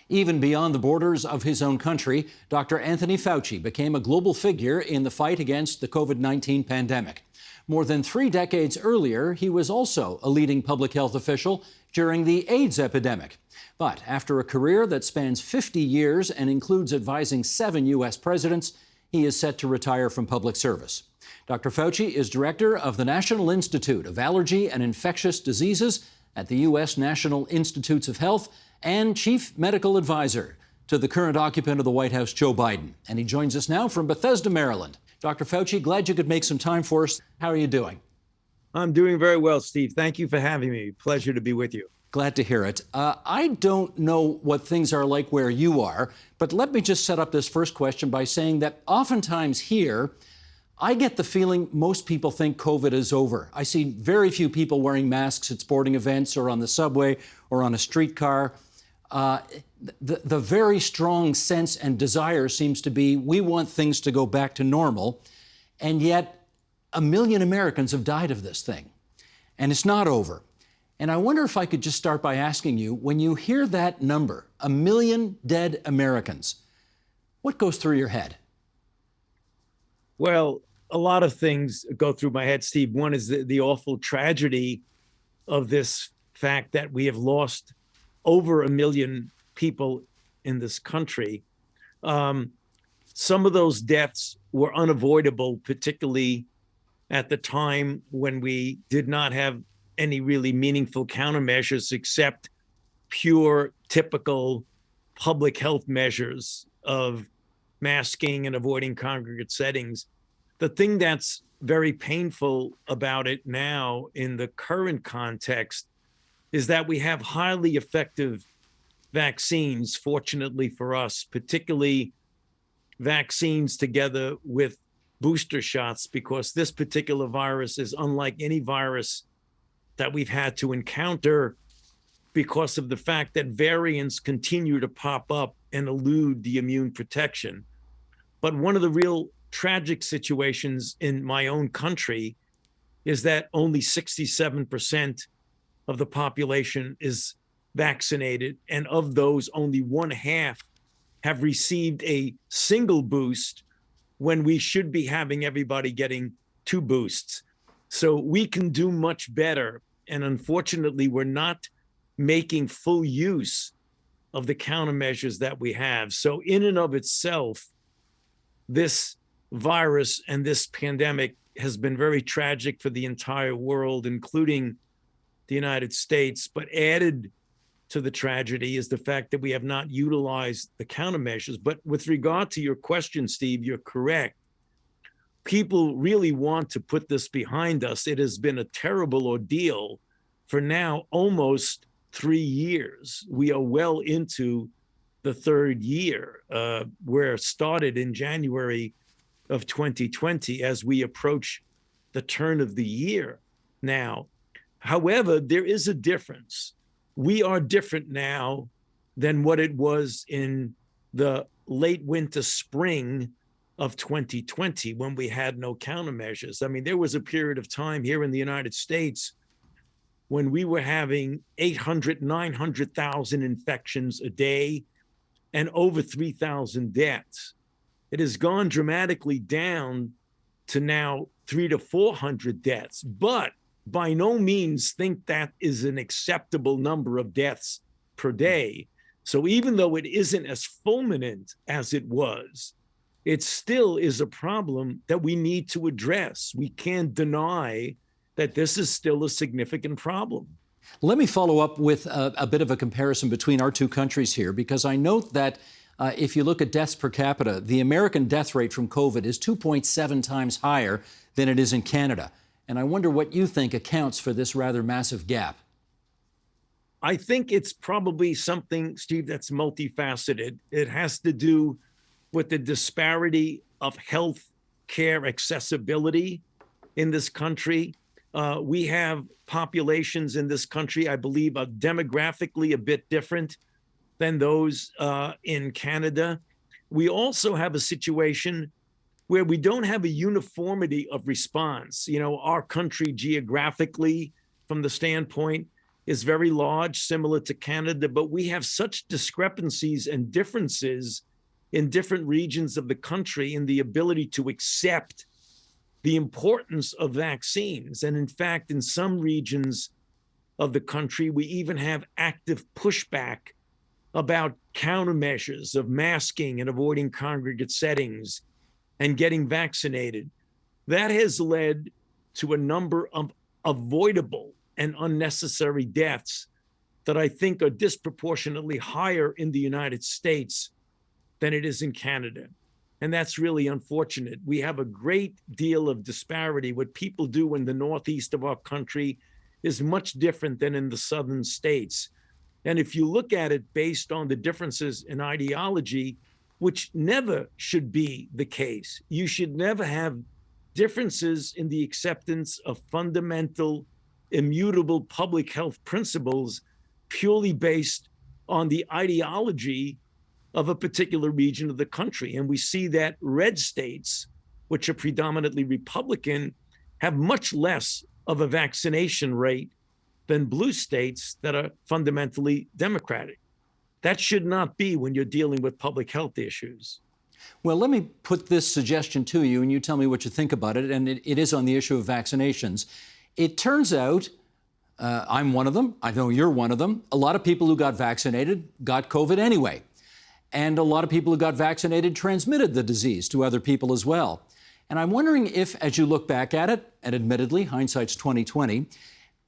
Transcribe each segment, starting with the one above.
Even beyond the borders of his own country, Dr. Anthony Fauci became a global figure in the fight against the COVID-19 pandemic. More than 3 decades earlier, he was also a leading public health official during the AIDS epidemic. But after a career that spans 50 years and includes advising 7 U.S. presidents, he is set to retire from public service. Dr. Fauci is director of the National Institute of Allergy and Infectious Diseases at the U.S. National Institutes of Health and chief medical advisor to the current occupant of the White House, Joe Biden. And he joins us now from Bethesda, Maryland. Dr. Fauci, glad you could make some time for us. How are you doing? I'm doing very well, Steve. Thank you for having me. Pleasure to be with you. Glad to hear it. I don't know what things are like where you are, but let me just set up this first question by saying that oftentimes here, I get the feeling most people think COVID is over. I see very few people wearing masks at sporting events or on the subway or on a streetcar. The very strong sense and desire seems to be we want things to go back to normal, and yet 1 million Americans have died of this thing, and it's not over. And I wonder if I could just start by asking you, when you hear that number, 1 million dead Americans, what goes through your head? Well, a lot of things go through my head, Steve. One is the awful tragedy of this fact that we have lost over 1 million people in this country. Some of those deaths were unavoidable, particularly at the time when we did not have any really meaningful countermeasures except pure, typical public health measures of masking and avoiding congregate settings. The thing that's very painful about it now in the current context is that we have highly effective vaccines, fortunately for us, particularly vaccines together with booster shots, because this particular virus is unlike any virus that we've had to encounter because of the fact that variants continue to pop up and elude the immune protection. But one of the real tragic situations in my own country is that only 67% of the population is vaccinated. And of those, only 1/2 have received a single boost when we should be having everybody getting 2 boosts. So we can do much better. And unfortunately, we're not making full use of the countermeasures that we have. So in and of itself, this virus and this pandemic has been very tragic for the entire world, including the United States. But added to the tragedy is the fact that we have not utilized the countermeasures. But with regard to your question, Steve, you're correct. People really want to put this behind us. It has been a terrible ordeal for now almost 3 years. We are well into the 3rd year, where it started in January of 2020 as we approach the turn of the year now. However, there is a difference. We are different now than what it was in the late winter, spring of 2020 when we had no countermeasures. I mean, there was a period of time here in the United States when we were having 800, 900,000 infections a day and over 3,000 deaths. It has gone dramatically down to now 300 to 400 deaths, but by no means think that is an acceptable number of deaths per day. So even though it isn't as fulminant as it was, it still is a problem that we need to address. We can't deny that this is still a significant problem. Let me follow up with a bit of a comparison between our two countries here, because I note that if you look at deaths per capita, the American death rate from COVID is 2.7 times higher than it is in Canada. And I wonder what you think accounts for this rather massive gap. I think it's probably something, Steve, that's multifaceted. It has to do with the disparity of health care accessibility in this country. We have populations in this country, I believe, are demographically a bit different than those in Canada. We also have a situation where we don't have a uniformity of response. You know, our country geographically, from the standpoint is very large, similar to Canada, but we have such discrepancies and differences in different regions of the country in the ability to accept the importance of vaccines. And in fact, in some regions of the country, we even have active pushback about countermeasures of masking and avoiding congregate settings and getting vaccinated. That has led to a number of avoidable and unnecessary deaths that I think are disproportionately higher in the United States than it is in Canada. And that's really unfortunate. We have a great deal of disparity. What people do in the northeast of our country is much different than in the southern states. And if you look at it based on the differences in ideology, which never should be the case, you should never have differences in the acceptance of fundamental, immutable public health principles purely based on the ideology of a particular region of the country. And we see that red states, which are predominantly Republican, have much less of a vaccination rate than blue states that are fundamentally Democratic. That should not be when you're dealing with public health issues. Well, let me put this suggestion to you, and you tell me what you think about it, and it is on the issue of vaccinations. It turns out, I'm one of them, I know you're one of them, a lot of people who got vaccinated got COVID anyway. And a lot of people who got vaccinated transmitted the disease to other people as well. And I'm wondering if, as you look back at it, and admittedly, hindsight's 20/20,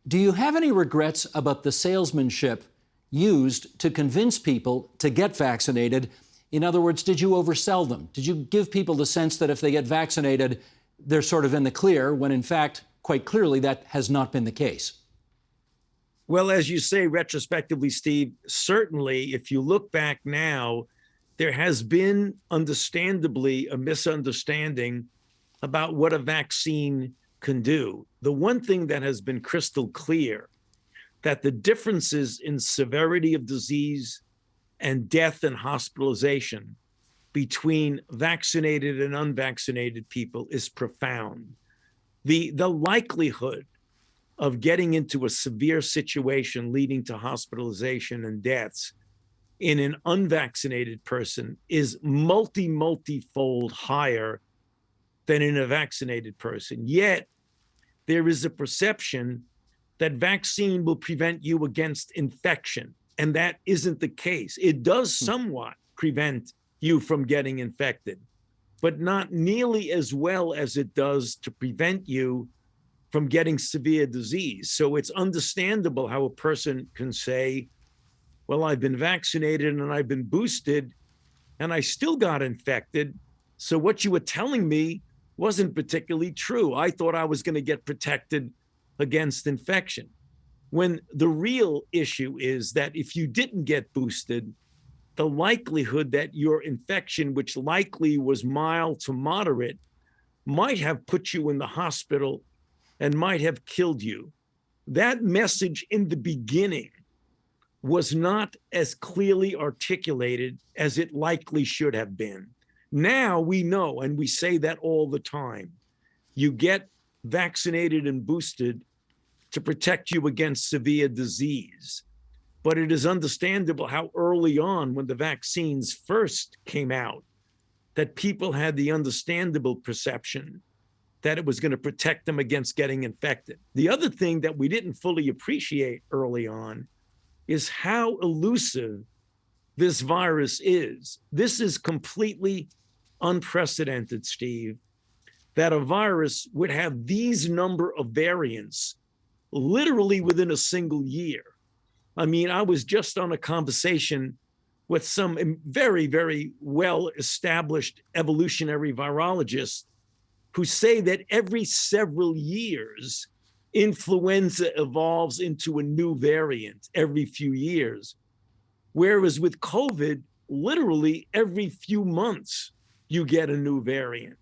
do you have any regrets about the salesmanship used to convince people to get vaccinated? In other words, did you oversell them? Did you give people the sense that if they get vaccinated, they're sort of in the clear, when in fact, quite clearly, that has not been the case? Well, as you say, retrospectively, Steve, certainly, if you look back now, there has been understandably a misunderstanding about what a vaccine can do. The one thing that has been crystal clear, that the differences in severity of disease and death and hospitalization between vaccinated and unvaccinated people is profound. The likelihood of getting into a severe situation leading to hospitalization and deaths in an unvaccinated person is multi-fold higher than in a vaccinated person. Yet, there is a perception that vaccine will prevent you against infection, and that isn't the case. It does somewhat prevent you from getting infected, but not nearly as well as it does to prevent you from getting severe disease. So it's understandable how a person can say, well, I've been vaccinated and I've been boosted and I still got infected. So what you were telling me wasn't particularly true. I thought I was going to get protected against infection. When the real issue is that if you didn't get boosted, the likelihood that your infection, which likely was mild to moderate, might have put you in the hospital and might have killed you. That message in the beginning was not as clearly articulated as it likely should have been. Now we know, and we say that all the time, you get vaccinated and boosted to protect you against severe disease. But it is understandable how early on, when the vaccines first came out, that people had the understandable perception that it was going to protect them against getting infected. The other thing that we didn't fully appreciate early on is how elusive this virus is. This is completely unprecedented, Steve, that a virus would have these number of variants literally within a single year. I mean, I was just on a conversation with some very, very well-established evolutionary virologists who say that every several years, influenza evolves into a new variant every few years. Whereas with COVID, literally every few months, you get a new variant.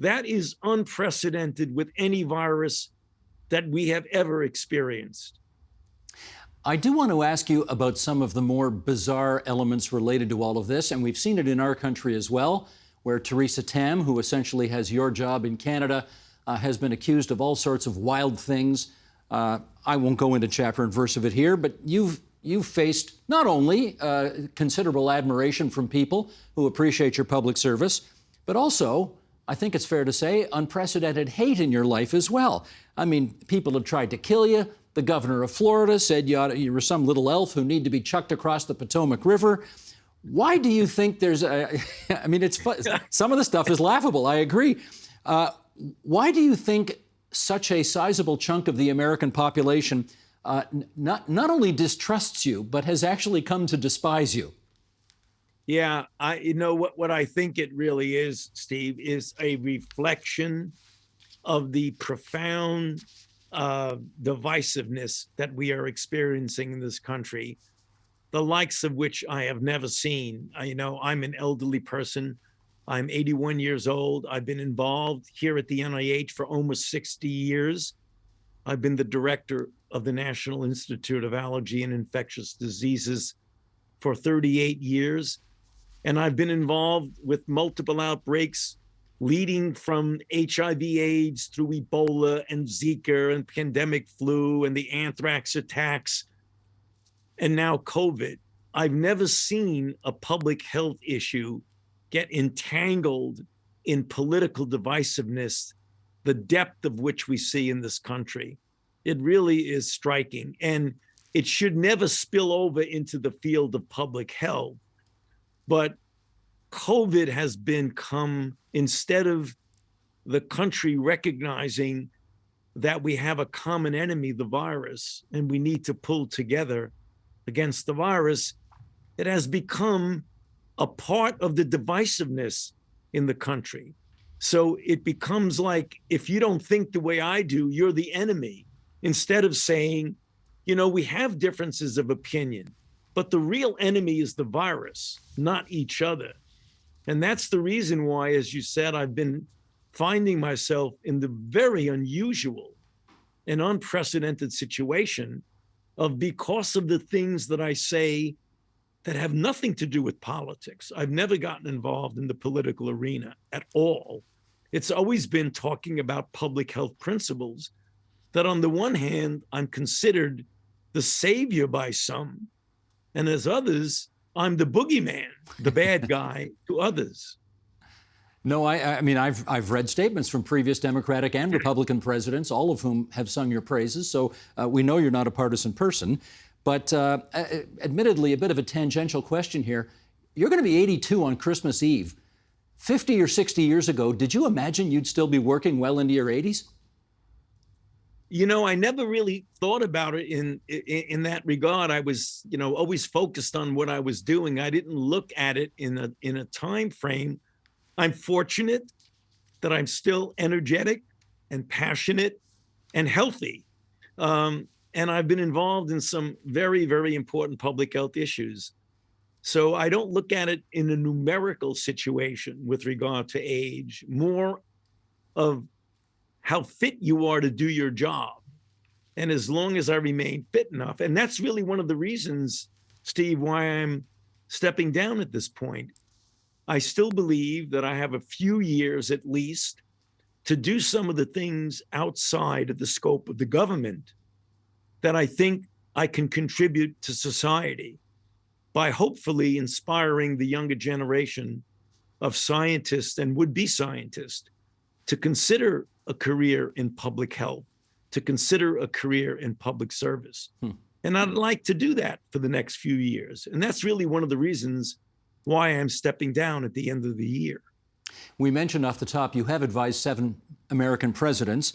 That is unprecedented with any virus that we have ever experienced. I do want to ask you about some of the more bizarre elements related to all of this, and we've seen it in our country as well, where Theresa Tam, who essentially has your job in Canada, has been accused of all sorts of wild things, I won't go into chapter and verse of it here, but you've faced not only considerable admiration from people who appreciate your public service, but also, I think it's fair to say, unprecedented hate in your life as well. I mean, people have tried to kill you. The governor of Florida said you were some little elf who need to be chucked across the Potomac River. Why do you think there's a, I mean, it's some of the stuff is laughable, I agree. Why do you think such a sizable chunk of the American population not only distrusts you, but has actually come to despise you? Yeah, what I think it really is, Steve, is a reflection of the profound divisiveness that we are experiencing in this country, the likes of which I have never seen. I'm an elderly person. I'm 81 years old. I've been involved here at the NIH for almost 60 years. I've been the director of the National Institute of Allergy and Infectious Diseases for 38 years. And I've been involved with multiple outbreaks, leading from HIV/AIDS through Ebola and Zika and pandemic flu and the anthrax attacks, and now COVID. I've never seen a public health issue get entangled in political divisiveness, the depth of which we see in this country. It really is striking. And it should never spill over into the field of public health. But COVID has become, instead of the country recognizing that we have a common enemy, the virus, and we need to pull together against the virus, it has become a part of the divisiveness in the country. So it becomes like, if you don't think the way I do, you're the enemy, instead of saying, we have differences of opinion, but the real enemy is the virus, not each other. And that's the reason why, as you said, I've been finding myself in the very unusual and unprecedented situation of, because of the things that I say that have nothing to do with politics. I've never gotten involved in the political arena at all. It's always been talking about public health principles that, on the one hand, I'm considered the savior by some, and as others, I'm the boogeyman, the bad guy to others. No, I mean, I've read statements from previous Democratic and Republican presidents, all of whom have sung your praises, so we know you're not a partisan person. But admittedly, a bit of a tangential question here. You're going to be 82 on Christmas Eve. 50 or 60 years ago, did you imagine you'd still be working well into your 80s? I never really thought about it in that regard. I was, always focused on what I was doing. I didn't look at it in a time frame. I'm fortunate that I'm still energetic and passionate and healthy. And I've been involved in some very, very important public health issues. So I don't look at it in a numerical situation with regard to age, more of how fit you are to do your job. And as long as I remain fit enough, and that's really one of the reasons, Steve, why I'm stepping down at this point. I still believe that I have a few years at least to do some of the things outside of the scope of the government that I think I can contribute to society by hopefully inspiring the younger generation of scientists and would-be scientists to consider a career in public health, to consider a career in public service. And I'd like to do that for the next few years. And that's really one of the reasons why I'm stepping down at the end of the year. We mentioned off the top, you have advised 7 American presidents.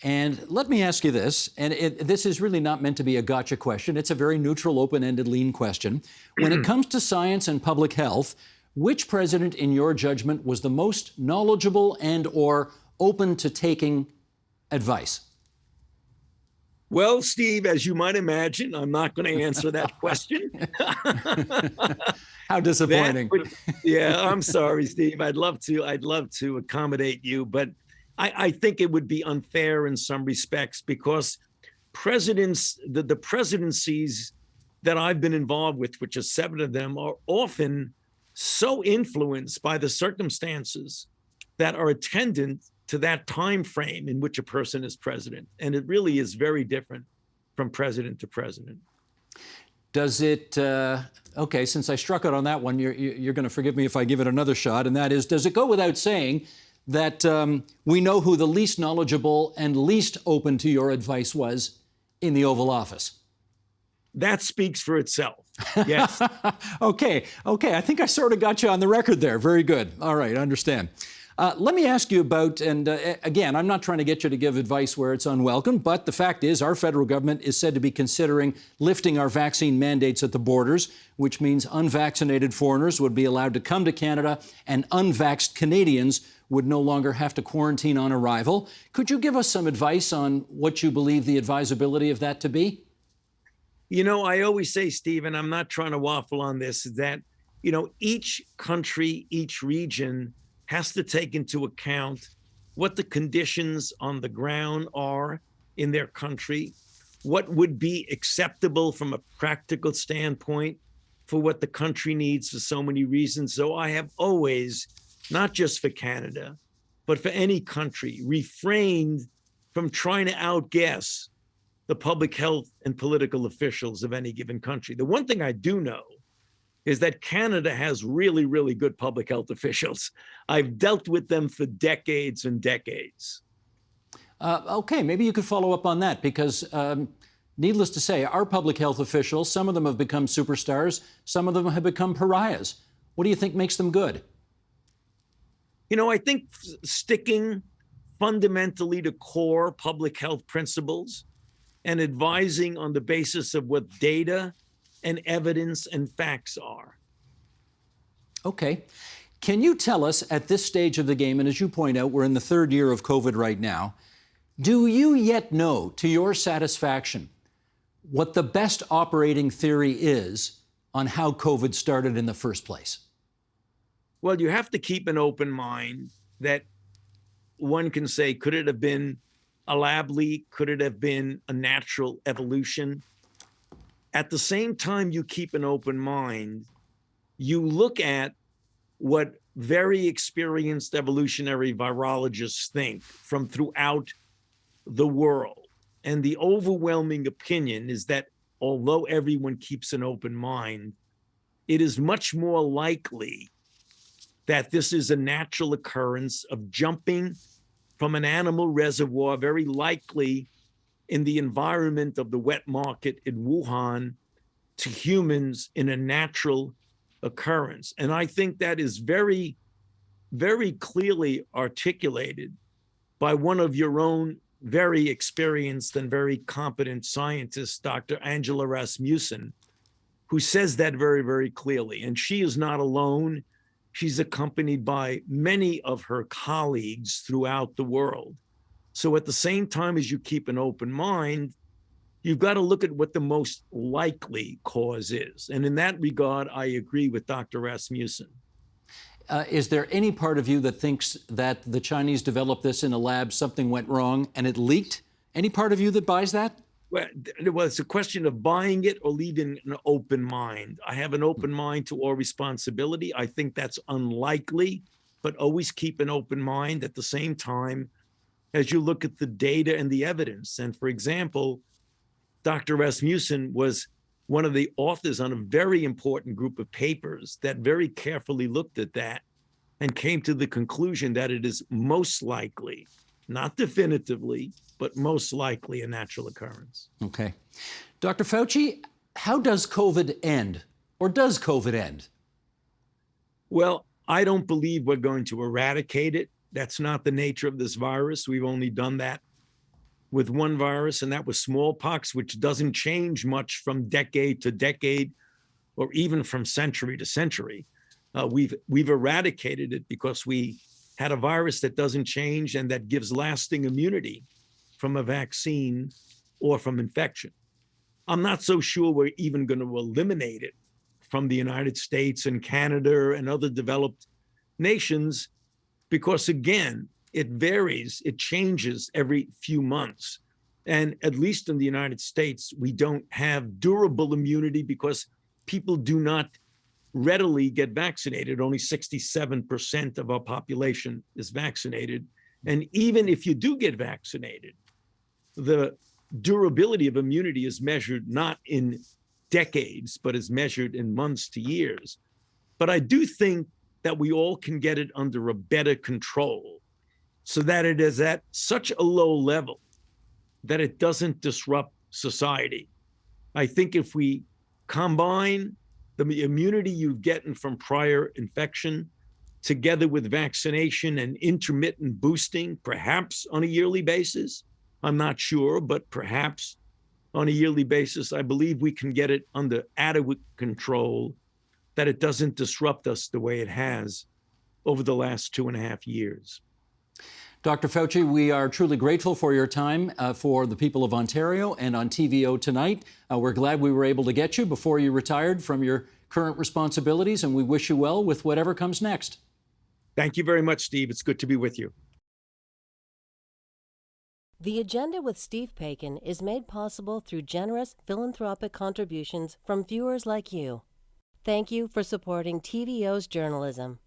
And let me ask you this, and this is really not meant to be a gotcha question. It's a very neutral, open-ended, lean question. When it comes to science and public health, which president, in your judgment, was the most knowledgeable and or open to taking advice? Well, Steve, as you might imagine, I'm not going to answer that question. How disappointing. Yeah, I'm sorry, Steve. I'd love to accommodate you, but I think it would be unfair in some respects, because the presidencies that I've been involved with, which are 7 of them, are often so influenced by the circumstances that are attendant to that time frame in which a person is president. And it really is very different from president to president. Does it, okay, since I struck out on that one, you're going to forgive me if I give it another shot, and that is, does it go without saying that we know who the least knowledgeable and least open to your advice was in the Oval Office? That speaks for itself. Yes. Okay. I think I sort of got you on the record there. Very good. All right, I understand. Let me ask you about, and again, I'm not trying to get you to give advice where it's unwelcome, but the fact is our federal government is said to be considering lifting our vaccine mandates at the borders, which means unvaccinated foreigners would be allowed to come to Canada and unvaxxed Canadians would no longer have to quarantine on arrival. Could you give us some advice on what you believe the advisability of that to be? You know, I always say, Stephen, I'm not trying to waffle on this, that, you know, each country, each region has to take into account what the conditions on the ground are in their country, what would be acceptable from a practical standpoint for what the country needs for so many reasons. So I have always, not just for Canada, but for any country, refrained from trying to outguess the public health and political officials of any given country. The one thing I do know is that Canada has really, really good public health officials. I've dealt with them for decades and decades. Okay, maybe you could follow up on that because needless to say, our public health officials, some of them have become superstars, some of them have become pariahs. What do you think makes them good? You know, I think sticking fundamentally to core public health principles and advising on the basis of what data and evidence and facts are. Okay. Can you tell us at this stage of the game, and as you point out, we're in the third year of COVID right now, do you yet know, to your satisfaction, what the best operating theory is on how COVID started in the first place? Well, you have to keep an open mind that one can say, could it have been a lab leak? Could it have been a natural evolution? At the same time, you keep an open mind, you look at what very experienced evolutionary virologists think from throughout the world. And the overwhelming opinion is that although everyone keeps an open mind, it is much more likely that this is a natural occurrence of jumping from an animal reservoir, very likely in the environment of the wet market in Wuhan, to humans in a natural occurrence. And I think that is very, very clearly articulated by one of your own very experienced and very competent scientists, Dr. Angela Rasmussen, who says that very, very clearly. And she is not alone. She's accompanied by many of her colleagues throughout the world. So at the same time as you keep an open mind, you've got to look at what the most likely cause is. And in that regard, I agree with Dr. Rasmussen. Is there any part of you that thinks that the Chinese developed this in a lab, something went wrong, and it leaked? Any part of you that buys that? Well, it's a question of buying it or leaving an open mind. I have an open mind to all responsibility. I think that's unlikely, but always keep an open mind at the same time as you look at the data and the evidence. And for example, Dr. Rasmussen was one of the authors on a very important group of papers that very carefully looked at that and came to the conclusion that it is most likely, not definitively, but most likely a natural occurrence. Okay. Dr. Fauci, how does COVID end? Or does COVID end? Well, I don't believe we're going to eradicate it. That's not the nature of this virus. We've only done that with one virus, and that was smallpox, which doesn't change much from decade to decade, or even from century to century. We've eradicated it because we had a virus that doesn't change and that gives lasting immunity from a vaccine or from infection. I'm not so sure we're even going to eliminate it from the United States and Canada and other developed nations, because again, it varies, it changes every few months. And at least in the United States, we don't have durable immunity because people do not readily get vaccinated. Only 67% of our population is vaccinated. And even if you do get vaccinated, the durability of immunity is measured not in decades, but is measured in months to years. But I do think that we all can get it under a better control so that it is at such a low level that it doesn't disrupt society. I think if we combine the immunity you've gotten from prior infection together with vaccination and intermittent boosting, perhaps on a yearly basis, I'm not sure, but perhaps on a yearly basis, I believe we can get it under adequate control, that it doesn't disrupt us the way it has over the last 2.5 years. Dr. Fauci, we are truly grateful for your time for the people of Ontario and on TVO tonight. We're glad we were able to get you before you retired from your current responsibilities, and we wish you well with whatever comes next. Thank you very much, Steve. It's good to be with you. The Agenda with Steve Paikin is made possible through generous philanthropic contributions from viewers like you. Thank you for supporting TVO's journalism.